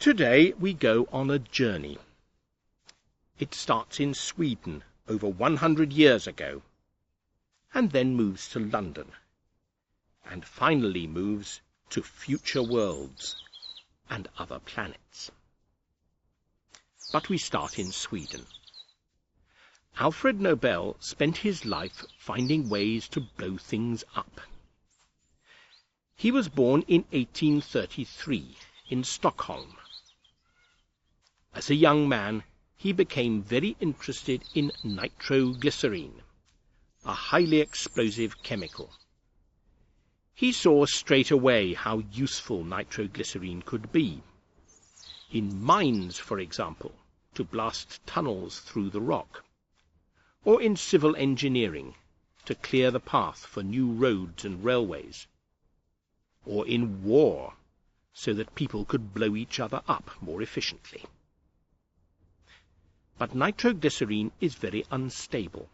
Today we go on a journey. It starts in Sweden over 100 years ago, and then moves to London, and finally moves to future worlds and other planets. But we start in Sweden. Alfred Nobel spent his life finding ways to blow things up. He was born in 1833 in Stockholm. As a young man, he became very interested in nitro-glycerine, a highly explosive chemical. He saw straight away how useful nitroglycerine could be. In mines, for example, to blast tunnels through the rock, or in civil engineering, to clear the path for new roads and railways, or in war, so that people could blow each other up more efficiently. But nitroglycerine is very unstable.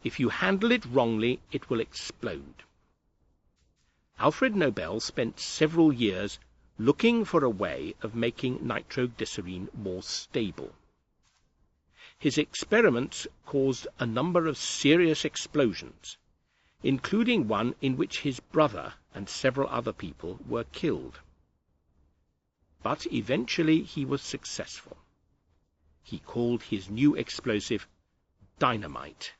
If you handle it wrongly, it will explode. Alfred Nobel spent several years looking for a way of making nitroglycerine more stable. His experiments caused a number of serious explosions, including one in which his brother and several other people were killed. But eventually he was successful. He called his new explosive dynamite,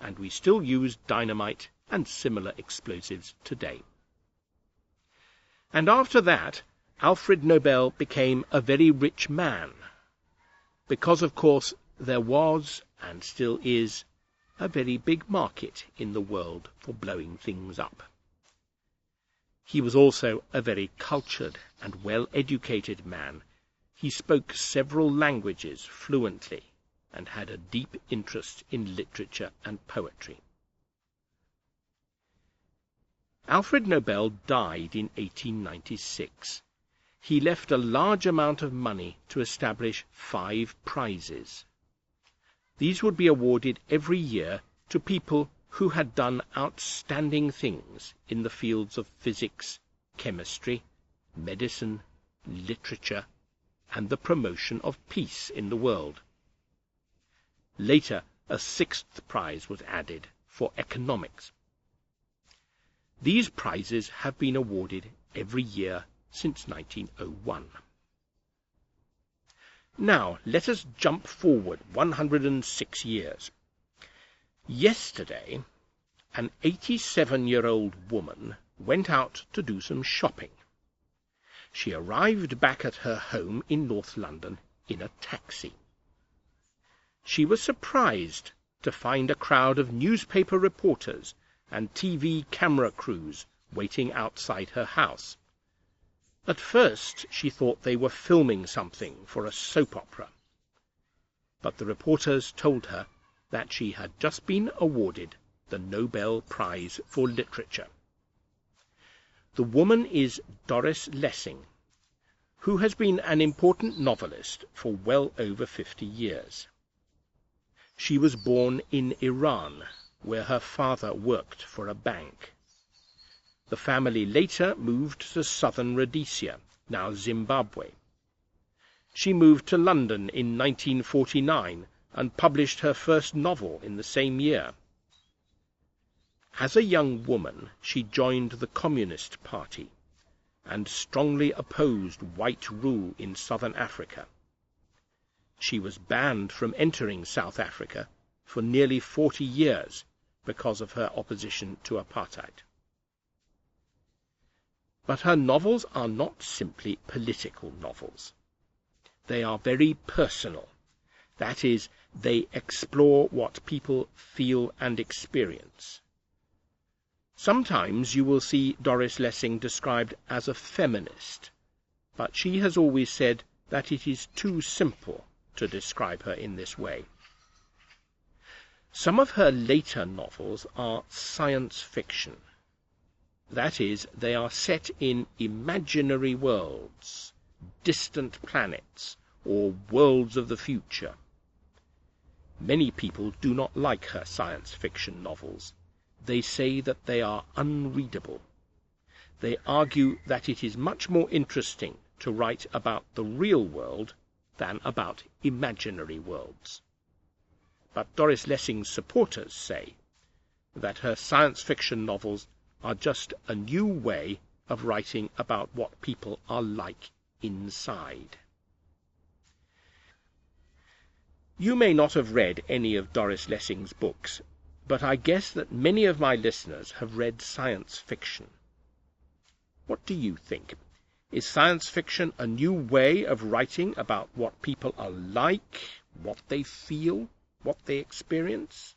and we still use dynamite and similar explosives today. And after that, Alfred Nobel became a very rich man, because, of course, there was, and still is, a very big market in the world for blowing things up. He was also a very cultured and well-educated man. He spoke several languages fluently and had a deep interest in literature and poetry. Alfred Nobel died in 1896. He left a large amount of money to establish 5 prizes. These would be awarded every year to people who had done outstanding things in the fields of physics, chemistry, medicine, literature, and the promotion of peace in the world. Later, a 6th prize was added for economics. These prizes have been awarded every year since 1901. Now, let us jump forward 106 years. Yesterday, an 87-year-old woman went out to do some shopping. She arrived back at her home in North London in a taxi. She was surprised to find a crowd of newspaper reporters and TV camera crews waiting outside her house. At first she thought they were filming something for a soap opera, but the reporters told her that she had just been awarded the Nobel Prize for Literature. The woman is Doris Lessing, who has been an important novelist for well over 50 years. She was born in Iran, where her father worked for a bank. The family later moved to southern Rhodesia, now Zimbabwe. She moved to London in 1949 and published her first novel in the same year. As a young woman, she joined the Communist Party and strongly opposed white rule in southern Africa. She was banned from entering South Africa for nearly 40 years because of her opposition to apartheid. But her novels are not simply political novels. They are very personal. That is, they explore what people feel and experience. Sometimes you will see Doris Lessing described as a feminist, but she has always said that it is too simple to describe her in this way. Some of her later novels are science fiction. That is, they are set in imaginary worlds, distant planets, or worlds of the future. Many people do not like her science fiction novels. They say that they are unreadable. They argue that it is much more interesting to write about the real world than about imaginary worlds. But Doris Lessing's supporters say that her science fiction novels are just a new way of writing about what people are like inside. You may not have read any of Doris Lessing's books, but I guess that many of my listeners have read science fiction. What do you think? Is science fiction a new way of writing about what people are like, what they feel, what they experience?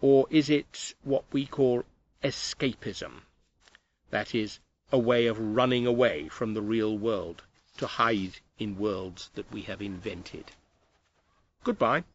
Or is it what we call escapism? That is, a way of running away from the real world to hide in worlds that we have invented. Goodbye.